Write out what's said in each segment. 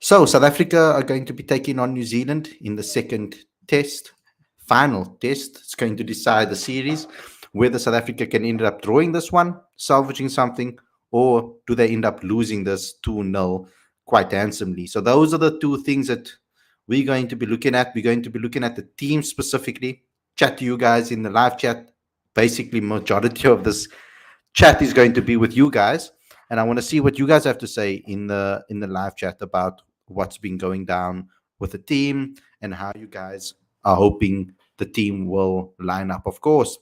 So South Africa are going to be taking on New Zealand in the second test, final test. It's going to decide the series, whether South Africa can end up drawing this one, salvaging something, or do they end up losing this 2-0 quite handsomely. So those are the two things that we're going to be looking at. We're going to be looking at the team specifically, chat to you guys in the live chat. Basically, majority of this chat is going to be with you guys, and I want to see what you guys have to say in the live chat about what's been going down with the team and how you guys are hoping the team will line up, of course.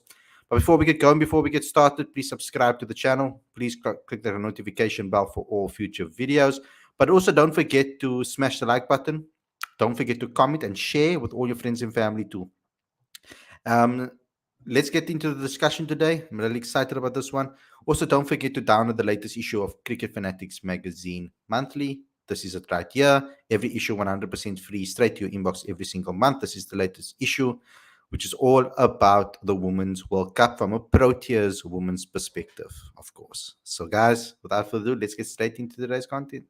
But before we get going, before we get started, please subscribe to the channel. Please click the notification bell for all future videos. But also don't forget to smash the like button. Don't forget to comment and share with all your friends and family too. Um, let's get into the discussion today. I'm really excited about this one. Also, don't forget to download the latest issue of Cricket Fanatics magazine monthly. This is it right here. Every issue 100% free, straight to your inbox every single month. This is the latest issue, which is all about the Women's World Cup from a Proteas women's perspective, of course. So, guys, without further ado, let's get straight into today's content.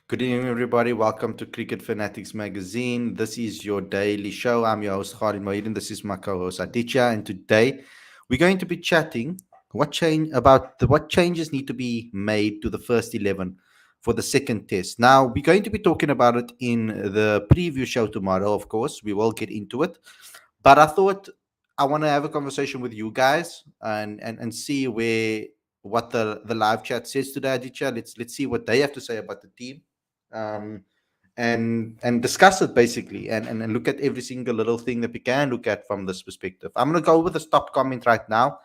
Good evening, everybody. Welcome to Cricket Fanatics magazine. This is your daily show. I'm your host, Khalid, and this is my co-host, Aditya. And today, we're going to be chatting what changes need to be made to the first 11 for the second test. Now, we're going to be talking about it in the preview show tomorrow. Of course, we will get into it. But I thought I want to have a conversation with you guys and see what the live chat says today, Aditya. Let's see what they have to say about the team, um, and discuss it basically, and look at every single little thing that we can look at from this perspective. I'm gonna go with the top comment right now.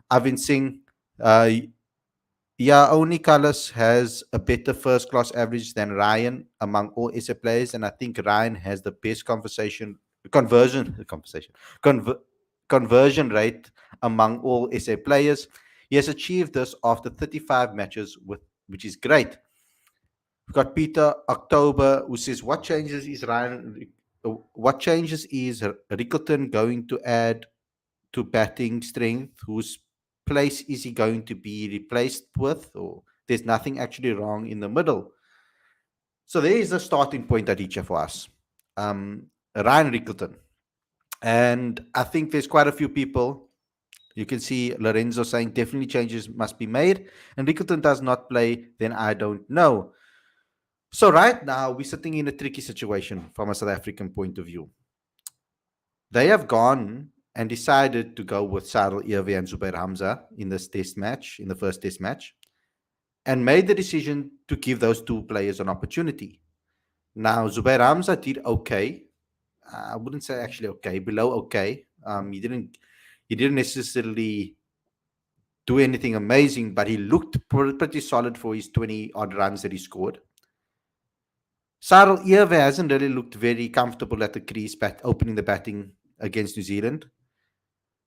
I've been saying, yeah, only Carlos has a better first class average than Ryan among all SA players, and I think Ryan has the best conver- conversion rate among all SA players. He has achieved this after 35 matches, which is great. We've got Peter October who says, What changes is Rickleton going to add to batting strength? Whose place is he going to be replaced with? Or there's nothing actually wrong in the middle. So there is a starting point at each for us. Ryan Rickleton. And I think there's quite a few people. You can see Lorenzo saying definitely changes must be made. And Rickleton does not play, then I don't know. So right now, we're sitting in a tricky situation from a South African point of view. They have gone and decided to go with Cyril Ewe and Zubair Hamza in this test match, in the first test match, and made the decision to give those two players an opportunity. Now, Zubair Hamza did okay. I wouldn't say actually okay, below okay. He didn't necessarily do anything amazing, but he looked pretty solid for his 20 odd runs that he scored. Cyril Ewe hasn't really looked very comfortable at the crease, opening the batting against New Zealand.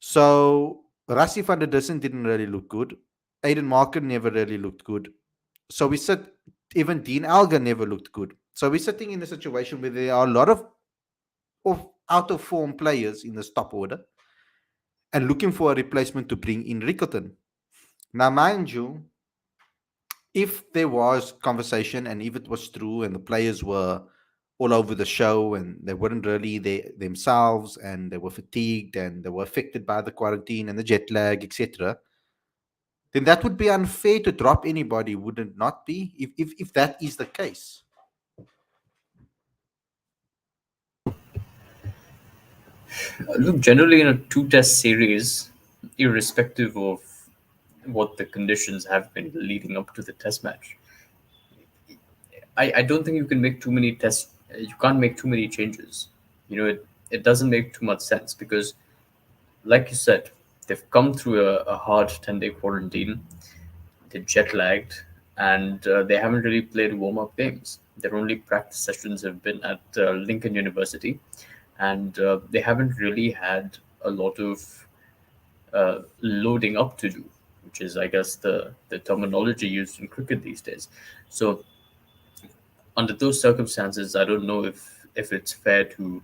So Rassie van der Dussen didn't really look good. Aiden Marker never really looked good. So even Dean Elgar never looked good. So we're sitting in a situation where there are a lot of out of form players in the top order and looking for a replacement to bring in Rickleton. Now, mind you, if there was conversation and if it was true and the players were all over the show and they weren't really themselves and they were fatigued and they were affected by the quarantine and the jet lag, etc., then that would be unfair to drop anybody, would it not be? If that is the case. Look, generally in a two-test series, irrespective of what the conditions have been leading up to the test match, I don't think you can make too many tests. You can't make too many changes. It doesn't make too much sense because, like you said, they've come through a hard 10-day quarantine. They're jet lagged, and they haven't really played warm-up games. Their only practice sessions have been at Lincoln University, and they haven't really had a lot of loading up to do, which is, I guess, the terminology used in cricket these days. So under those circumstances, I don't know if it's fair to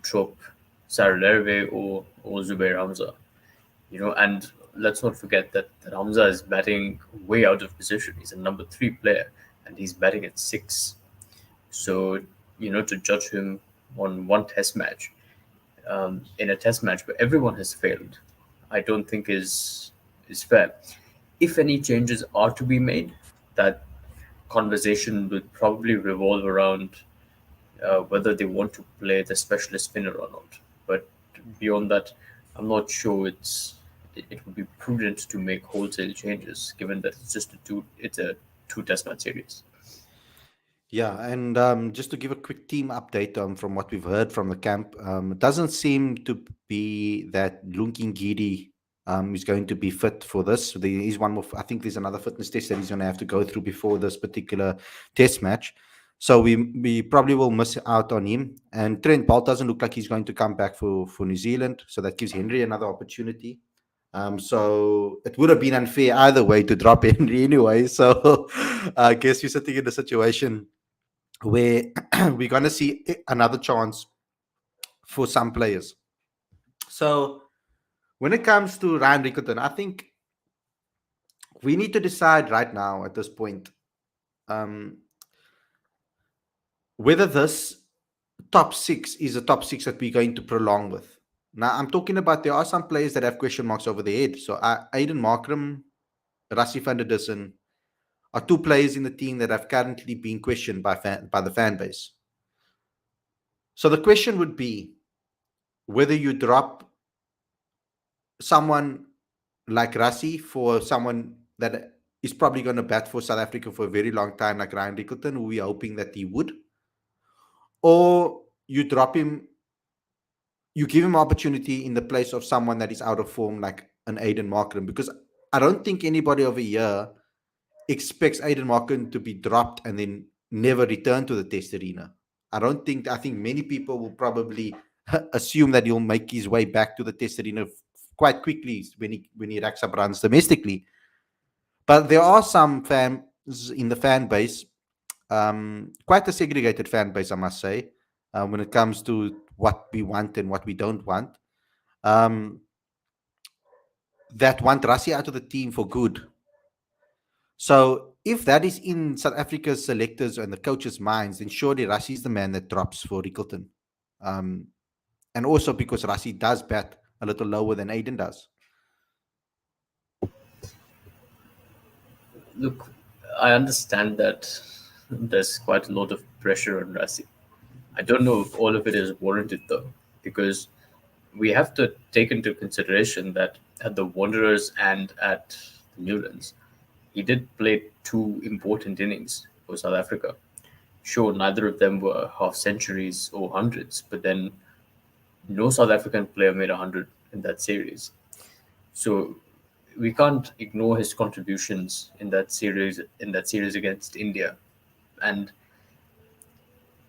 drop Saralerve or Zubair Hamza, and let's not forget that Hamza is batting way out of position. He's a number three player and he's batting at six. So, to judge him on one test match, in a test match where everyone has failed, I don't think is fair. If any changes are to be made, that conversation would probably revolve around whether they want to play the specialist spinner or not. But beyond that, I'm not sure it would be prudent to make wholesale changes, given that it's a two test match series. Yeah, and just to give a quick team update from what we've heard from the camp, it doesn't seem to be that Lunking Gidi is going to be fit for this. There is one more, I think there's another fitness test that he's going to have to go through before this particular test match. So we probably will miss out on him. And Trent Bolt doesn't look like he's going to come back for New Zealand. So that gives Henry another opportunity. So it would have been unfair either way to drop Henry anyway. So I guess you're sitting in a situation where we're going to see another chance for some players. So when it comes to Ryan Rickerton, I think we need to decide right now at this point um, whether this top six is a top six that we're going to prolong with. Now, I'm talking about there are some players that have question marks over their head. So Aiden Markram, Rassie van der Dussen are two players in the team that have currently been questioned by the fan base. So the question would be whether you drop someone like Rassie for someone that is probably going to bat for South Africa for a very long time, like Ryan Rickerton, who we're hoping that he would, or you drop him, you give him opportunity in the place of someone that is out of form, like an Aiden Markram, because I don't think anybody over here expects Aiden Markram to be dropped and then never return to the test arena. I think many people will probably assume that he'll make his way back to the test arena quite quickly when he racks up runs domestically. But there are some fans in the fan base, quite a segregated fan base, I must say, when it comes to what we want and what we don't want, um, that want Rassie out of the team for good. So if that is in South Africa's selectors and the coaches' minds, then surely Rassie is the man that drops for Rickerton. Um, and also because Rassie does bat a little lower than Aiden does. Look, I understand that there's quite a lot of pressure on Rassie. I don't know if all of it is warranted though, because we have to take into consideration that at the Wanderers and at the Newlands, he did play two important innings for South Africa. Sure, neither of them were half centuries or hundreds, but then no South African player made 100 in that series. So we can't ignore his contributions in that series against India. And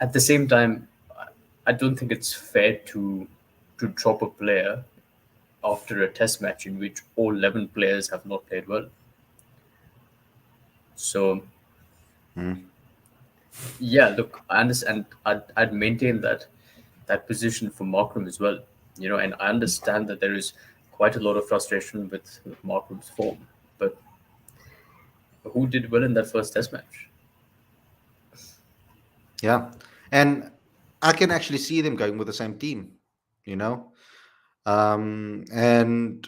at the same time, I don't think it's fair to drop a player after a test match in which all 11 players have not played well. So Mm. yeah, look, I understand. I'd maintain that position for Markram as well. And I understand that there is quite a lot of frustration with Markram's form. But who did well in that first test match? Yeah. And I can actually see them going with the same team, you know? And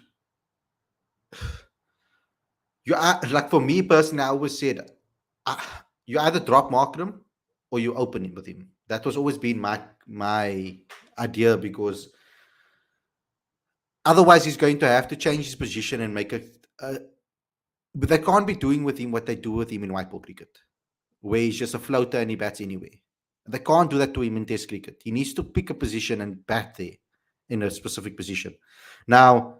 like for me personally, I always said uh, you either drop Markram or you open him with him. That was always been my idea because otherwise he's going to have to change his position and make it. But they can't be doing with him what they do with him in white ball cricket, where he's just a floater and he bats anywhere. They can't do that to him in Test cricket. He needs to pick a position and bat there in a specific position. Now,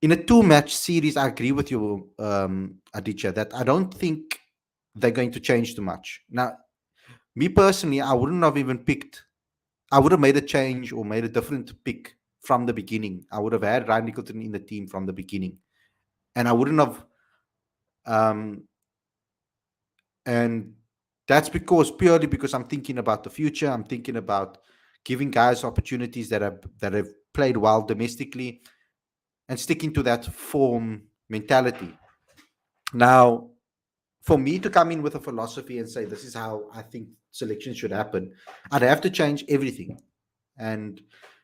in a two-match series, I agree with you, Aditya, that I don't think they're going to change too much. Now, me personally, I wouldn't have even picked. I would have made a change or made a different pick from the beginning. I would have had Ryan Nicholson in the team from the beginning, and I wouldn't have. Um, and that's because purely because I'm thinking about the future. I'm thinking about giving guys opportunities that have played well domestically and sticking to that form mentality. Now, for me to come in with a philosophy and say this is how I think selection should happen, I'd have to change everything. And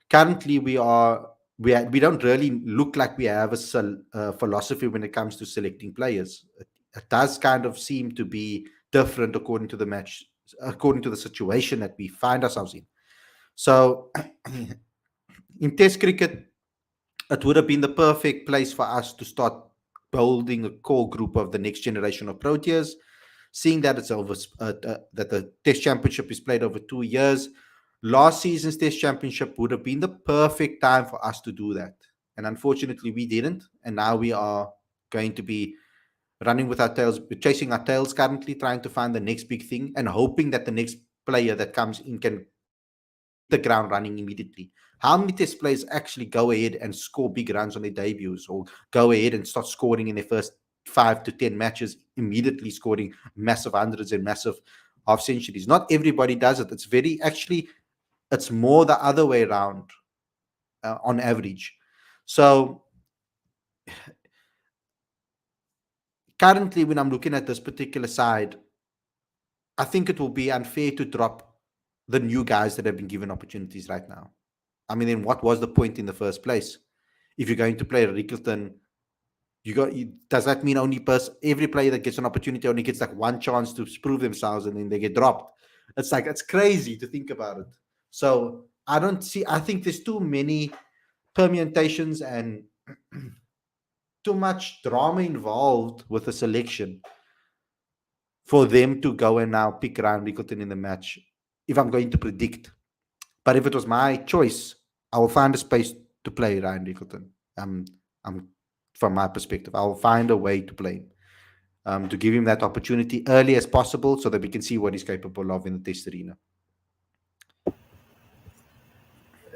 currently, we don't really look like we have a philosophy when it comes to selecting players. It does kind of seem to be different according to the match, according to the situation that we find ourselves in. So, in Test cricket, it would have been the perfect place for us to start building a core group of the next generation of Proteas. Seeing that it's over, that the Test Championship is played over 2 years, last season's Test Championship would have been the perfect time for us to do that. And unfortunately, we didn't. And now we are going to be running with our tails, chasing our tails currently, trying to find the next big thing and hoping that the next player that comes in can hit the ground running immediately. How many test players actually go ahead and score big runs on their debuts or go ahead and start scoring in their first 5 to 10 matches, immediately scoring massive hundreds and massive half centuries? Not everybody does it. It's very actually, it's more the other way around on average. So currently, when I'm looking at this particular side, I think it will be unfair to drop the new guys that have been given opportunities right now. I mean, then what was the point in the first place? If you're going to play Rickleton, does that mean every player that gets an opportunity only gets like one chance to prove themselves and then they get dropped? It's like it's crazy to think about it. So I think there's too many permutations and too much drama involved with the selection for them to go and now pick Ryan Rickleton in the match. If I'm going to predict, but if it was my choice, I will find a space to play Ryan Rickleton. I'm from my perspective, I will find a way to play him, to give him that opportunity early as possible, so that we can see what he's capable of in the test arena.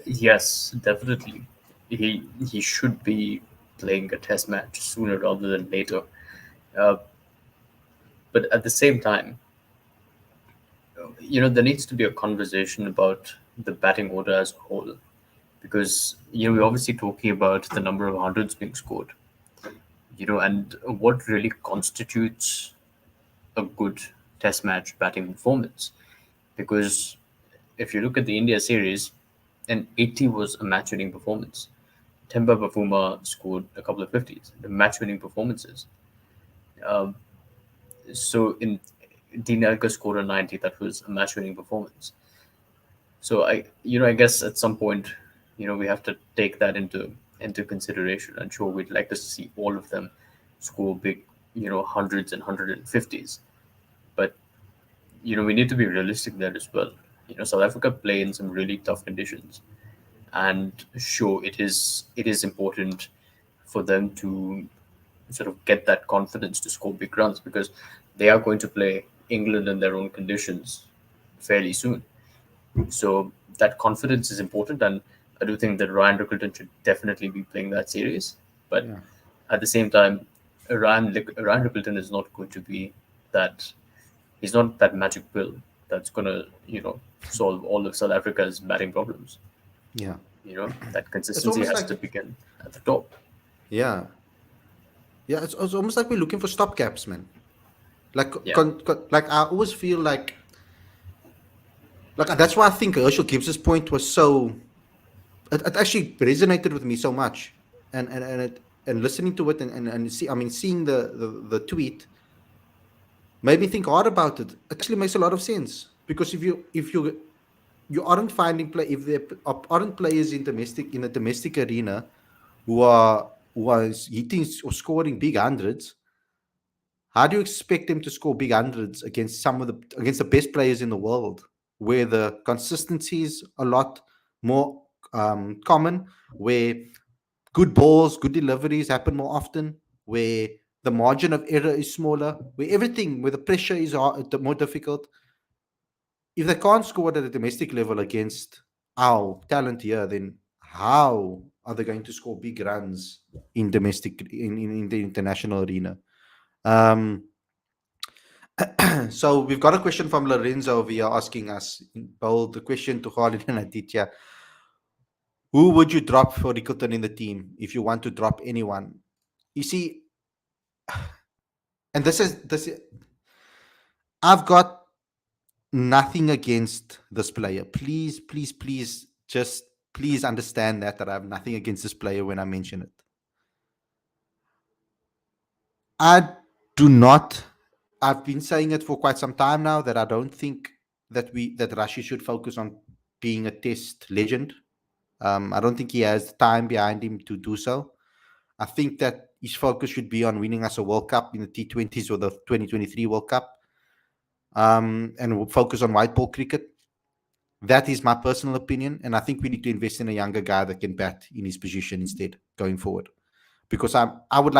Yes, definitely. He should be playing a test match sooner rather than later. Uh, but at the same time, there needs to be a conversation about the batting order as a whole, because we're obviously talking about the number of hundreds being scored, and what really constitutes a good test match batting performance. Because if you look at the India series, an 80 was a match winning performance. Temba Bafuma scored a couple of 50s, the match winning performances. Um, so in Dean Elgar scored a 90, that was a match winning performance. So I guess at some point, we have to take that into consideration. And sure, we'd like to see all of them score big, hundreds and 150s. But we need to be realistic there as well. South Africa play in some really tough conditions, and sure, it is important for them to sort of get that confidence to score big runs, because they are going to play England in their own conditions fairly soon. So that confidence is important, and I do think that Ryan Rickleton should definitely be playing that series. But Yeah, at the same time, Ryan Rickleton is not going to be that. He's not that magic pill that's gonna solve all of South Africa's batting problems. yeah. That It's consistency almost has like, to begin at the top. yeah, yeah. It's almost like we're looking for stopgaps, man. Like, Yeah, like I always feel like that's why I think Herschel Gibbs's point was so. It actually resonated with me so much, and listening to it and seeing the tweet made me think hard about it. It actually makes a lot of sense, because if you aren't finding play if there aren't players in the domestic arena who are hitting or scoring big hundreds, how do you expect them to score big hundreds against the best players in the world, where the consistency is a lot more common, where good balls, good deliveries happen more often, where the margin of error is smaller, where the pressure is more difficult? If they can't score at a domestic level against our talent here, then how are they going to score big runs in domestic in the international arena? Um, so we've got a question from Lorenzo over here asking us, bold the question to Khalid and Aditya: who would you drop for Rickleton in the team if you want to drop anyone? You see, and this is I've got nothing against this player. Please, please, please, just please understand that I have nothing against this player when I mention it. I do not. I've been saying it for quite some time now that I don't think that Rashi should focus on being a test legend. I don't think he has the time behind him to do so. I think that his focus should be on winning us a World Cup in the T20s or the 2023 World Cup, and we'll focus on white ball cricket. That is my personal opinion, and I think we need to invest in a younger guy that can bat in his position instead going forward. Because I would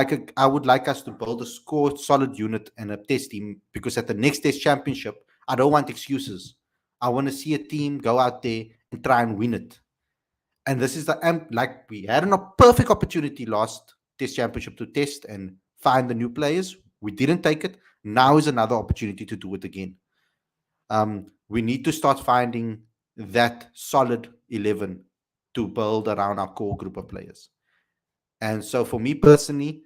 like us to build a score solid unit and a test team. Because at the next test championship, I don't want excuses. I want to see a team go out there and try and win it. And this is like we had a perfect opportunity last test championship to test and find the new players. We didn't take it. Now is another opportunity to do it again. We need to start finding that solid 11 to build around our core group of players. And so for me personally,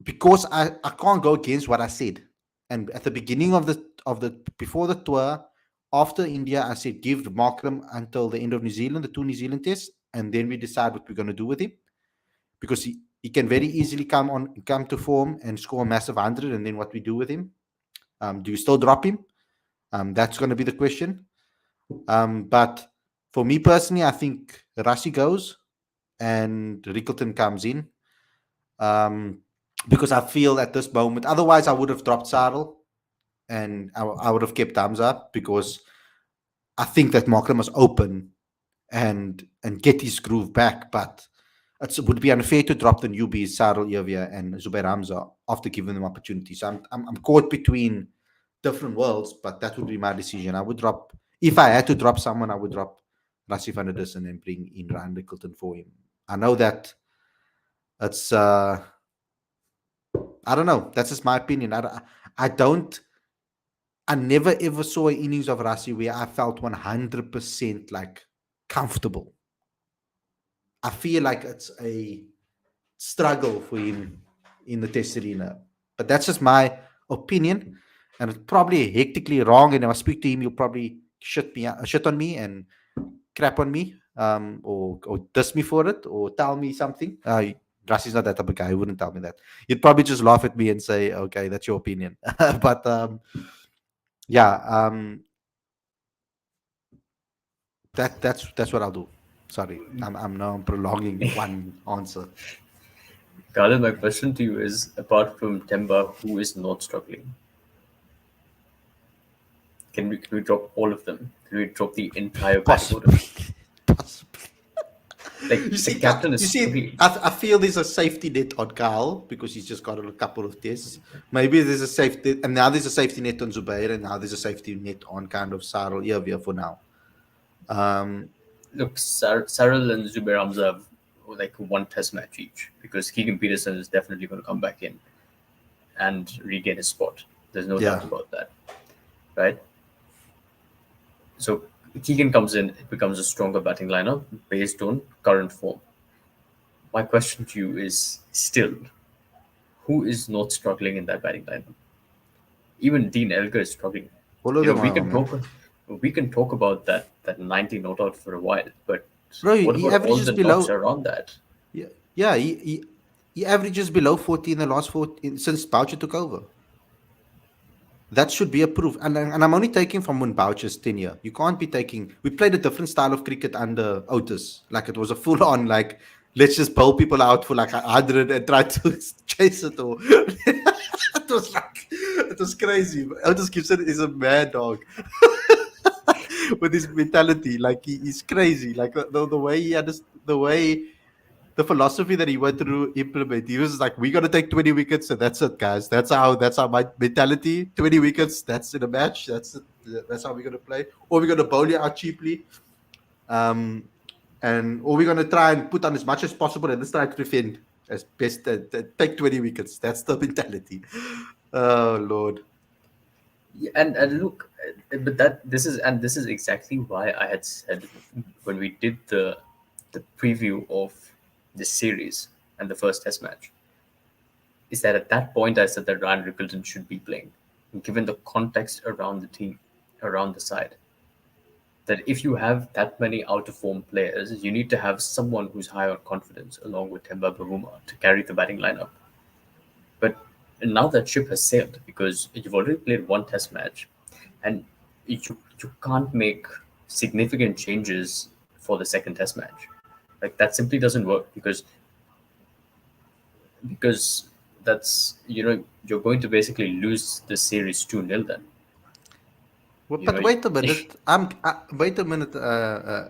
because I can't go against what I said. And at the beginning of the before the tour, after India, I said give Markram until the end of New Zealand, the 2 New Zealand tests, and then we decide what we're going to do with him. Because he can very easily come to form and score a massive 100, and then what we do with him. Do you still drop him? That's going to be the question. But for me personally, I think Rassi goes and Rickleton comes in. Because I feel at this moment, otherwise I would have dropped Sarel and I would have kept Hamza, because I think that Markram must open and get his groove back. But it would be unfair to drop the newbies, Sarel, Yavia, and Zubair Hamza after giving them opportunities. So I'm caught between different worlds, but that would be my decision. I would drop, if I had to drop someone, I would drop Rassi van der Dussen and bring in Ryan Rickleton for him. I know that it's I don't know. That's just my opinion. I don't. I never ever saw an innings of Rassi where I felt 100% like comfortable. I feel like it's a struggle for him in the test arena. But that's just my opinion. And it's probably hectically wrong. And if I speak to him, he'll probably shit on me and crap on me, or diss me for it, or tell me something. Rassi's not that type of guy. He wouldn't tell me that. He'd probably just laugh at me and say, "Okay, that's your opinion." But yeah, that's what I'll do. Sorry, I'm now prolonging one answer. Khalid, my question to you is: apart from Temba, who is not struggling? Can we drop all of them? Can we drop the entire batting order? Possibly, possibly. Like You the see, captain is struggling. I feel there's a safety net on Kyle because he's just got a couple of tests. Maybe there's a safety, and now there's a safety net on Zubair, and now there's a safety net on kind of Sarel Yavia for now. Um, Look, Sarel and Zubair Hamza have like one test match each because Keegan Peterson is definitely going to come back in and regain his spot. There's no yeah, doubt about that, right? So Keegan comes in, it becomes a stronger batting lineup based on current form. My question to you is still, who is not struggling in that batting lineup? Even Dean Elgar is struggling. all of You know, them are, man. we can talk about that 90 not out for a while, but Bro, what he about all averages the knocks below. around that? Yeah, yeah, he averages below 40 in the last 14 since Boucher took over. That should be approved. And I'm only taking from when Boucher's tenure. You can't be taking. We played a different style of cricket under Otis. Like it was a full on, like, let's just bowl people out for like 100 and try to chase it. Or it was crazy. Otis Gibson is a mad dog with his mentality. Like he's crazy. Like the way he understood, the philosophy that he went through implement. He was like, "We got to take 20 wickets, and that's it, guys. That's our my mentality. 20 wickets. That's in a match. That's it. That's how we're gonna play, or we're gonna bowl you out cheaply." Um, and or we're going to try and put on as much as possible and let's try to defend as best. Take 20 wickets. That's the mentality. Oh Lord. Yeah, and look, but this is exactly why I had said when we did the preview of this series and the first Test match, is that at that point I said that Ryan Rickleton should be playing, given the context around the team, around the side. That if you have that many out of form players, you need to have someone who's high on confidence, along with Temba Bavuma, to carry the batting lineup. But now that ship has sailed because you've already played one Test match, and you can't make significant changes for the second Test match. Like that simply doesn't work because that's you're going to basically lose the series 2-0 then. Well, You but know, wait a minute. Wait a minute,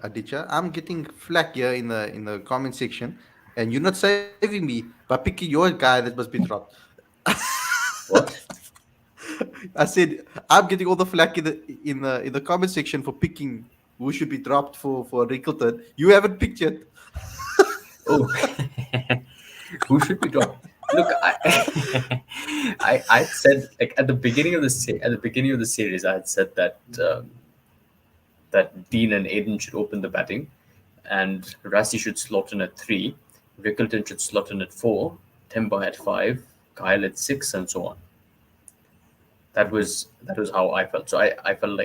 Aditya. I'm getting flack here in the comment section, and you're not saving me by picking your guy that must be dropped. what? I said I'm getting all the flack in the comment section for picking who should be dropped for Rickleton. You haven't picked yet. Oh, who should be dropped? Look, I said like at the beginning of at the beginning of the series, I had said that Dean and Aiden should open the batting, and Rassi should slot in at three, Rickleton should slot in at four, Temba at five, Kyle at six, and so on. That was how I felt. So I felt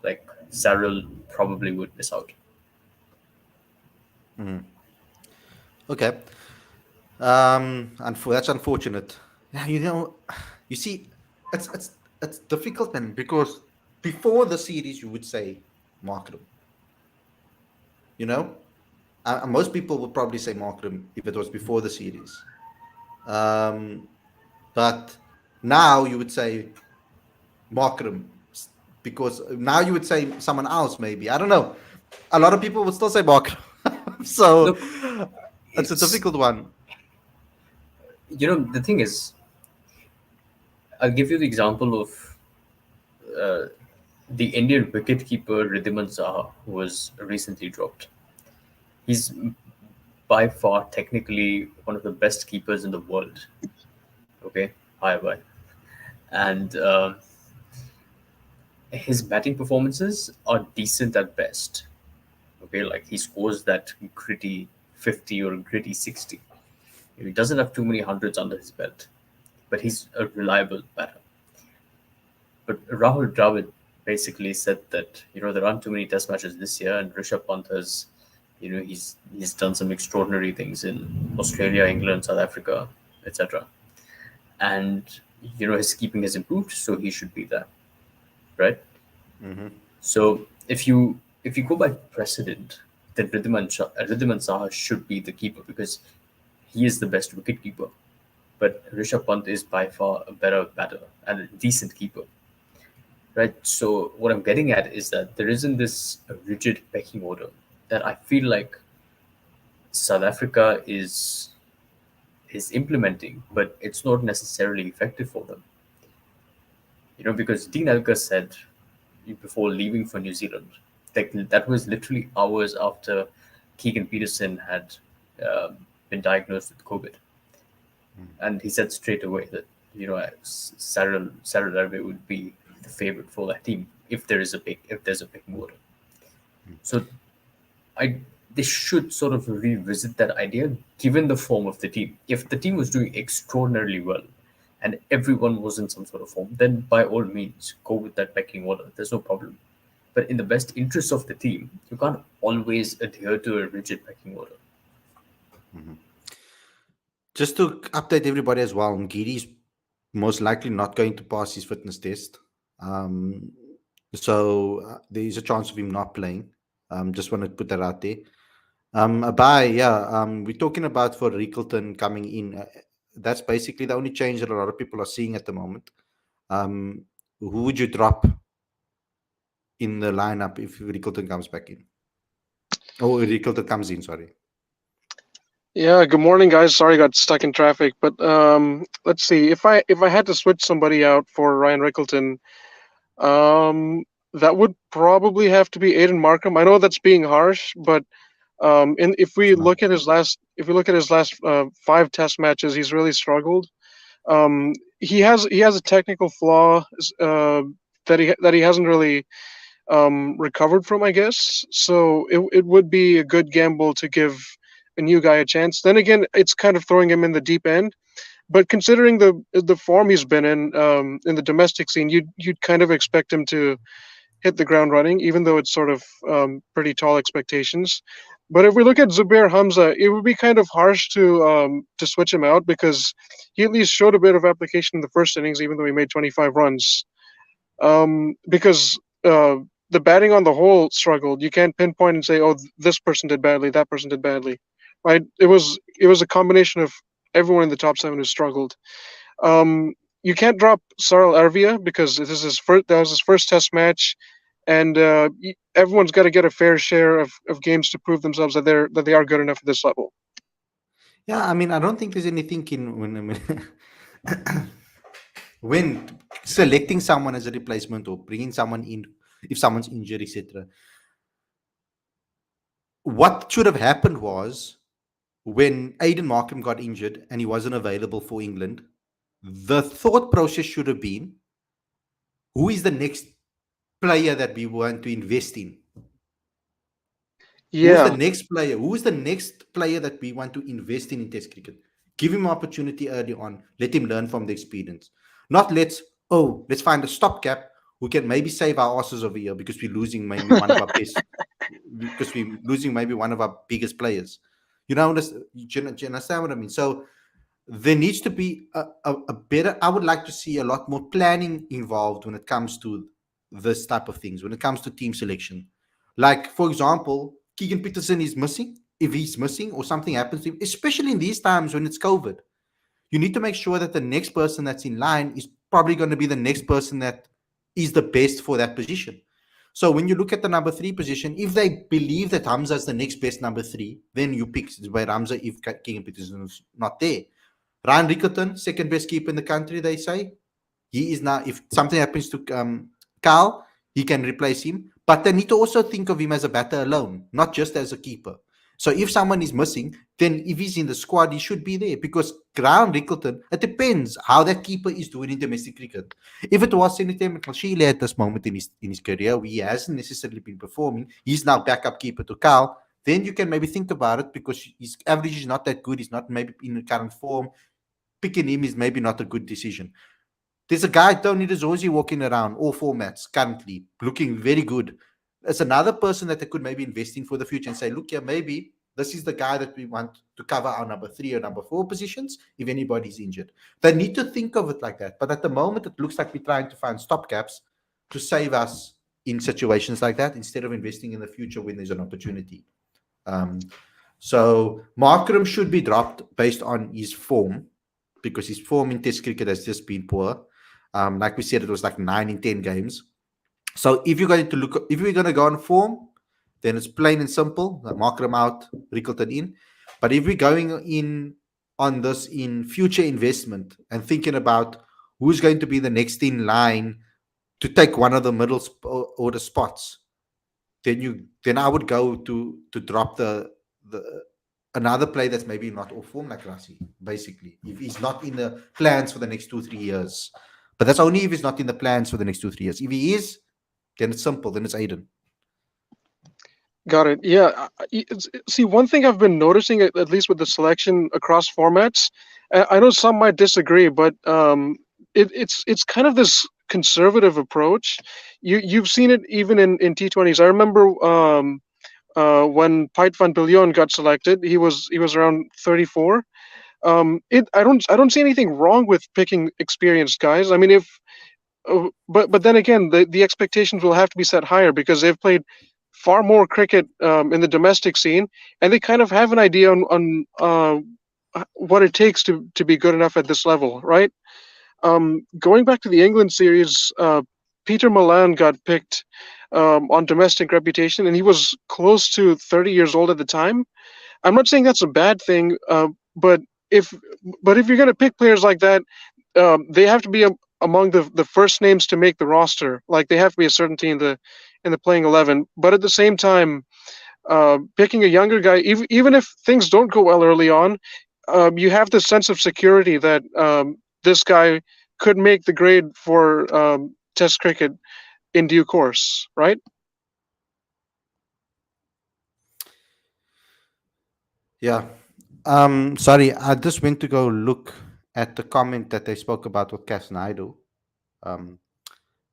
like Cyril probably would miss out. Okay. That's unfortunate. Yeah, you see, it's difficult, man, because before the series you would say Markram. You know, most people would probably say Markram if it was before the series. Um, but now you would say Markram because now you would say someone else. Maybe I don't know. A lot of people would still say Markram. So Look, it's a it's difficult one. the thing is, I'll give you the example of uh, the Indian wicketkeeper Ridhiman Saha, who was recently dropped. He's by far technically one of the best keepers in the world. Okay, high by, and his batting performances are decent at best. Okay, like he scores that gritty 50 or gritty 60. He doesn't have too many hundreds under his belt, but he's a reliable batter. But Rahul Dravid basically said that there aren't too many Test matches this year, and Rishabh Pant has, he's done some extraordinary things in Australia, England, South Africa, etc. And his keeping has improved, so he should be there, right? Mm-hmm. So if you go by precedent, then Ridhiman Saha should be the keeper because he is the best wicket keeper. But Rishabh Pant is by far a better batter and a decent keeper, right? So what I'm getting at is that there isn't this rigid pecking order that I feel like South Africa is implementing, but it's not necessarily effective for them. Because Dean Elgar said before leaving for New Zealand, that was literally hours after Keegan Peterson had been diagnosed with COVID, and he said straight away that Cyril Darby would be the favorite for that team if there's a pecking order. So I they should sort of revisit that idea given the form of the team. If the team was doing extraordinarily well and everyone was in some sort of form, then by all means go with that pecking order. There's no problem. But in the best interest of the team, you can't always adhere to a rigid pecking order. Mm-hmm. Just to update everybody as well, Ngiri's most likely not going to pass his fitness test. Um, so there is a chance of him not playing. Just want to put that out there. Abai, yeah. We're talking about for Rickleton coming in. That's basically the only change that a lot of people are seeing at the moment. Who would you drop in the lineup if Rickleton comes back in? Oh, Rickleton comes in. Sorry. Yeah, good morning, guys. Sorry, I got stuck in traffic. But let's see. If I had to switch somebody out for Ryan Rickleton, that would probably have to be Aiden Markham. I know that's being harsh, but And if we It's not. look at his last, if we look at his last five Test matches, he's really struggled. He has a technical flaw that he hasn't really recovered from, I guess. So it would be a good gamble to give a new guy a chance. Then again, it's kind of throwing him in the deep end. But considering the form he's been in the domestic scene, you'd kind of expect him to hit the ground running, even though it's sort of pretty tall expectations. But if we look at Zubair Hamza, it would be kind of harsh to switch him out because he at least showed a bit of application in the first innings, even though he made 25 runs. Because the batting on the whole struggled. You can't pinpoint and say, "Oh, this person did badly, that person did badly," right? It was a combination of everyone in the top seven who struggled. You can't drop Sarl Arvia because this is his first. That was his first Test match, and everyone's got to get a fair share of games to prove themselves that they are good enough at this level. Yeah, I mean, I don't think there's anything in when selecting someone as a replacement or bringing someone in if someone's injured, etc. What should have happened was when Aiden Markham got injured and he wasn't available for England, the thought process should have been who is the next player that we want to invest in? Who's the Yeah, next player? Who's the next player that we want to invest in Test cricket? Give him opportunity early on. Let him learn from the experience. Not let's find a stopgap who can maybe save our asses over here because we're losing maybe one of our best, because we're losing maybe one of our biggest players. You know, you understand what I mean? So there needs to be a better. I would like to see a lot more planning involved when it comes to this type of things. When it comes to team selection, like for example, Keegan Peterson is missing. If he's missing or something happens to him, especially in these times when it's COVID, you need to make sure that the next person that's in line is probably going to be the next person that is the best for that position. So when you look at the number three position, if they believe that Hamza is the next best number three, then you pick by Hamza if King Peterson is not there. Ryan Rickerton, second best keeper in the country, they say. He is now, if something happens to Carl, he can replace him. But they need to also think of him as a batter alone, not just as a keeper. So if someone is missing, then if he's in the squad, he should be there because Graham Rickleton, it depends how that keeper is doing in domestic cricket. If it was Senator McLashile at this moment in his career, where he hasn't necessarily been performing, he's now backup keeper to Carl, then you can maybe think about it because his average is not that good. He's not maybe in the current form. Picking him is maybe not a good decision. There's a guy, Tony DeZorzi, walking around all formats currently, looking very good. There's another person that they could maybe invest in for the future and say, look here, maybe this is the guy that we want to cover our number three or number four positions if anybody's injured. They need to think of it like that. But at the moment, it looks like we're trying to find stopgaps to save us in situations like that instead of investing in the future when there's an opportunity. So Markram should be dropped based on his form because his form in Test cricket has just been poor. Like we said, it was like 9 in 10 games. So if you're going to look, if we're going to go on form, then it's plain and simple. Markram out, Rickleton in. But if we're going in on this in future investment and thinking about who's going to be the next in line to take one of the middle order spots, then I would go to drop the another play that's maybe not off form like Rassi, basically. If he's not in the plans for the next 2-3 years. But that's only if he's not in the plans for the next 2-3 years. If he is, then it's simple. Then it's Aiden. got it. Yeah. See, one thing I've been noticing, at least with the selection across formats, I know some might disagree, but it's kind of this conservative approach. You've seen it even in T20s. I remember when Pite van Biljon got selected, he was around 34. I don't see anything wrong with picking experienced guys. I mean, if but then again, the expectations will have to be set higher because they've played far more cricket in the domestic scene, and they kind of have an idea on what it takes to be good enough at this level, right? Going back to the England series, Peter Malan got picked on domestic reputation, and he was close to 30 years old at the time. I'm not saying that's a bad thing, but if if you're going to pick players like that, they have to be among the first names to make the roster. Like they have to be a certainty in the playing 11. But at the same time, Picking a younger guy, even if things don't go well early on, you have this sense of security that this guy could make the grade for Test cricket in due course, right? Yeah. Sorry, I just went to go look at the comment that they spoke about with Cass Naidu. Um,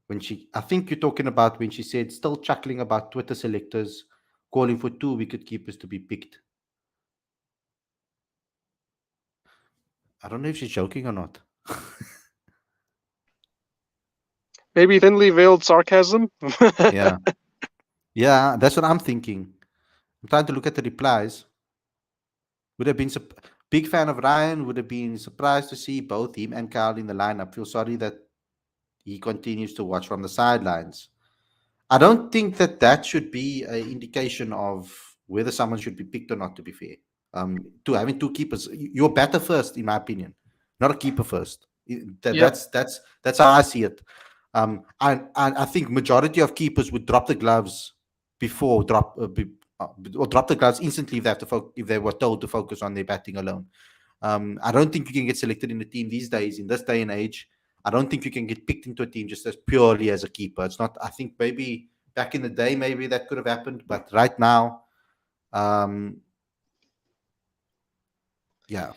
when I think you're talking about when she said, still chuckling about Twitter selectors calling for two wicket keepers to be picked. I don't know if she's joking or not. Maybe thinly veiled sarcasm. Yeah. Yeah, that's what I'm thinking. I'm trying to look at the replies. Would have been big fan of Ryan. Would have been surprised to see both him and Kyle in the lineup. Feel sorry that he continues to watch from the sidelines. I don't think that that should be an indication of whether someone should be picked or not. To be fair, to having two keepers, you're batter first, in my opinion, not a keeper first. Yep. That's how I see it. And I think majority of keepers would drop the gloves before or drop the gloves instantly if they have to if they were told to focus on their batting alone. I don't think you can get selected in a team these days, in this day and age. I don't think you can get picked into a team just as purely as a keeper. It's not. I think maybe back in the day, maybe that could have happened, but right now, um, yeah.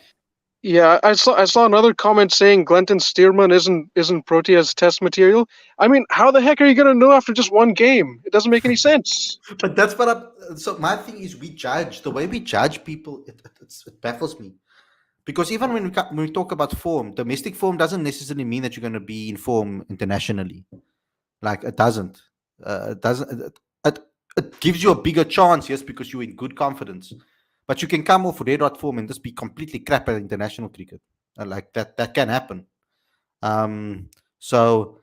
Yeah, I saw another comment saying Glenton Stearman isn't Proteas test material. I mean, how the heck are you gonna know after just one game? It doesn't make any sense. But that's what so my thing is, we judge the way we judge people. It baffles me because even when we talk about form, domestic form doesn't necessarily mean that you're going to be in form internationally. Like it doesn't. It doesn't. It, it gives you a bigger chance, yes, because you're in good confidence. But you can come off red hot form and just be completely crap at international cricket. Like that. That can happen. Um, so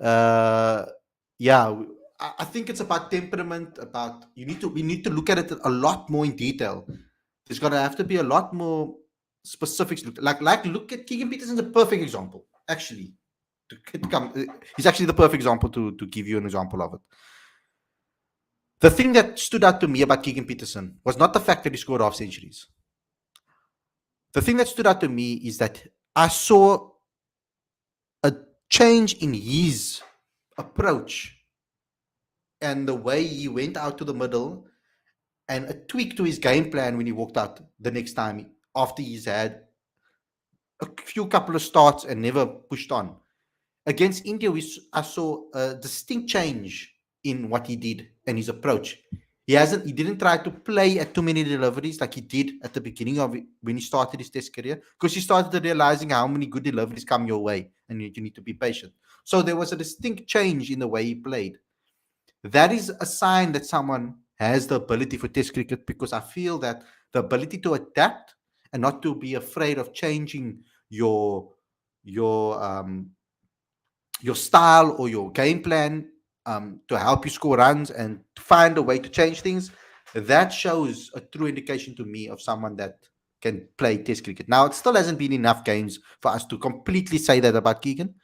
uh, yeah, I think it's about temperament. About we need to look at it a lot more in detail. There's gonna have to be a lot more specifics. Like look at Keegan Peterson's a perfect example. Actually, he's actually the perfect example to give you an example of it. The thing that stood out to me about Keegan Peterson was not the fact that he scored half centuries. The thing that stood out to me is that I saw a change in his approach and the way he went out to the middle and a tweak to his game plan when he walked out the next time after he's had a few couple of starts and never pushed on. Against India, I saw a distinct change in what he did and his approach. He didn't try to play at too many deliveries like he did at the beginning of it when he started his test career, because he started realizing how many good deliveries come your way and you need to be patient. So there was a distinct change in the way he played. That is a sign that someone has the ability for test cricket, because I feel that the ability to adapt and not to be afraid of changing your your um, your style or your game plan to help you score runs and to find a way to change things, that shows a true indication to me of someone that can play test cricket. Now, it still hasn't been enough games for us to completely say that about Keegan.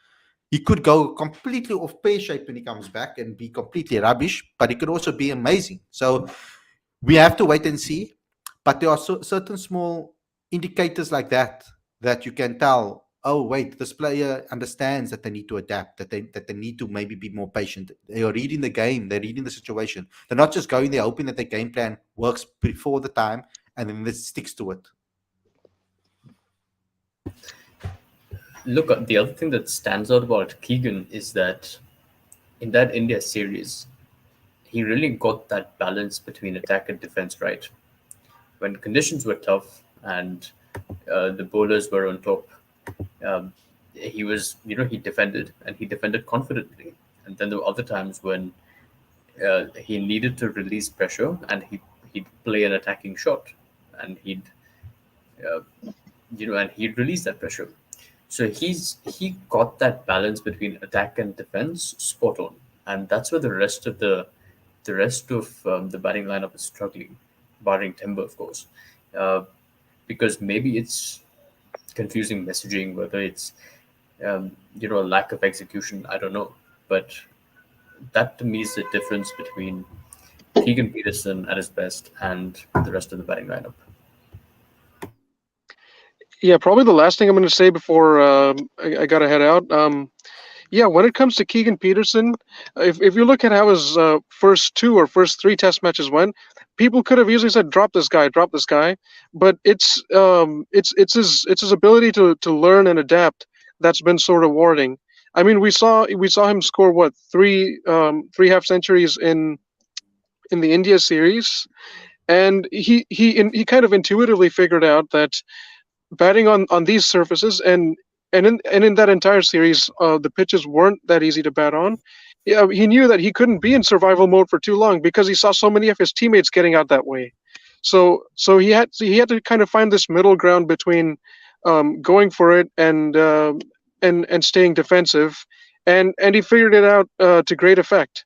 He could go completely off pear shape when he comes back and be completely rubbish, but he could also be amazing. So we have to wait and see. But there are certain small indicators like that that you can tell. Oh wait, this player understands that they need to adapt. That they need to maybe be more patient. They are reading the game. They're reading the situation. They're not just going there hoping that their game plan works before the time and then it sticks to it. Look, the other thing that stands out about Keegan is that in that India series, he really got that balance between attack and defense right. When conditions were tough and the bowlers were on top, um, he was, he defended and he defended confidently. And then there were other times when he needed to release pressure and he'd play an attacking shot and uh, he'd release that pressure. So he got that balance between attack and defense spot on, and that's where the rest of the batting lineup is struggling, barring Timber, of course, uh, because maybe it's confusing messaging, whether it's a lack of execution. I don't know, but that to me is the difference between Keegan Peterson at his best, and the rest of the batting lineup. Yeah, probably the last thing I'm going to say before I got to head out. Yeah, when it comes to Keegan Peterson, if you look at how his first two or first three test matches went, people could have easily said, drop this guy," but it's his ability to learn and adapt that's been so rewarding. I mean, we saw him score what three half centuries in the India series, and he kind of intuitively figured out that batting on these surfaces and in that entire series, the pitches weren't that easy to bat on. Yeah, he knew that he couldn't be in survival mode for too long because he saw so many of his teammates getting out that way. So he had to kind of find this middle ground between going for it and staying defensive, and he figured it out to great effect.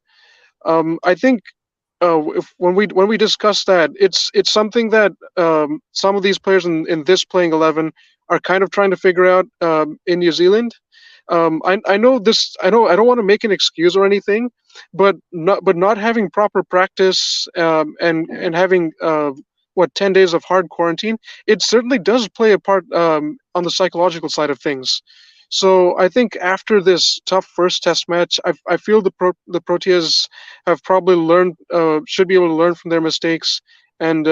I think when we discuss that, it's something that some of these players in this playing 11 are kind of trying to figure out in New Zealand. I know this. I know I don't want to make an excuse or anything, but not having proper practice and having 10 days of hard quarantine, it certainly does play a part on the psychological side of things. So I think after this tough first test match, I feel the Proteas have probably learned should be able to learn from their mistakes and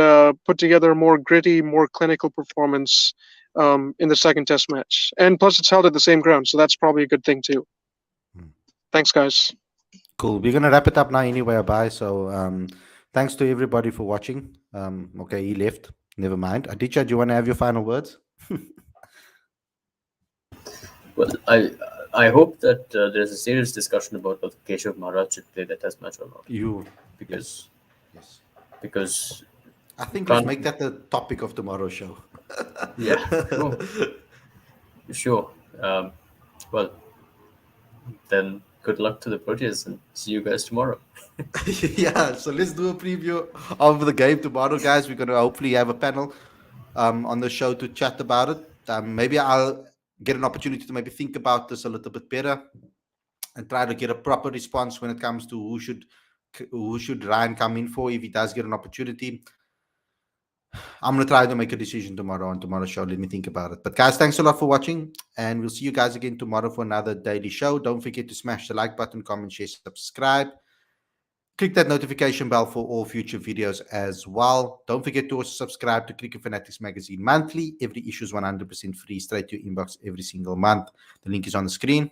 put together a more gritty, more clinical performance in the second test match. And plus, it's held at the same ground, so that's probably a good thing too. Hmm. Thanks, guys. Cool. We're gonna wrap it up now anyway. Bye. So thanks to everybody for watching. Okay, he left. Never mind. Aditya, do you want to have your final words? Well, I hope that there's a serious discussion about whether Keshav Maharaj should play the test match or not, You because yes. because I think let's can't make that the topic of tomorrow's show. yeah, oh, sure. Well, then good luck to the Proteas and see you guys tomorrow. Yeah, so let's do a preview of the game tomorrow, guys. We're gonna hopefully have a panel on the show to chat about it. Maybe I'll get an opportunity to maybe think about this a little bit better and try to get a proper response when it comes to who should Ryan come in for if he does get an opportunity. I'm gonna try to make a decision tomorrow on tomorrow's show. Let me think about it. But guys, thanks a lot for watching, and we'll see you guys again tomorrow for another daily show. Don't forget to smash the like button, comment, share, subscribe. Click that notification bell for all future videos as well. Don't forget to also subscribe to Cricket Fanatics Magazine monthly. Every issue is 100% free, straight to your inbox every single month. The link is on the screen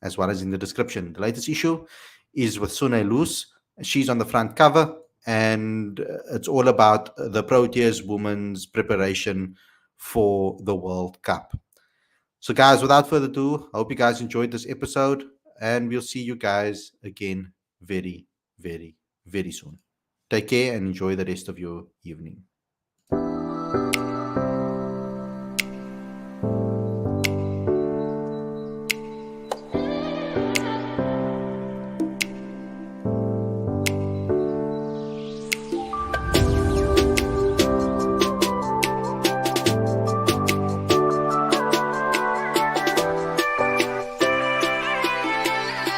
as well as in the description. The latest issue is with Sune Loose. She's on the front cover, and it's all about the Proteas women's preparation for the World Cup. So, guys, without further ado, I hope you guys enjoyed this episode, and we'll see you guys again very, very, very soon. Take care and enjoy the rest of your evening.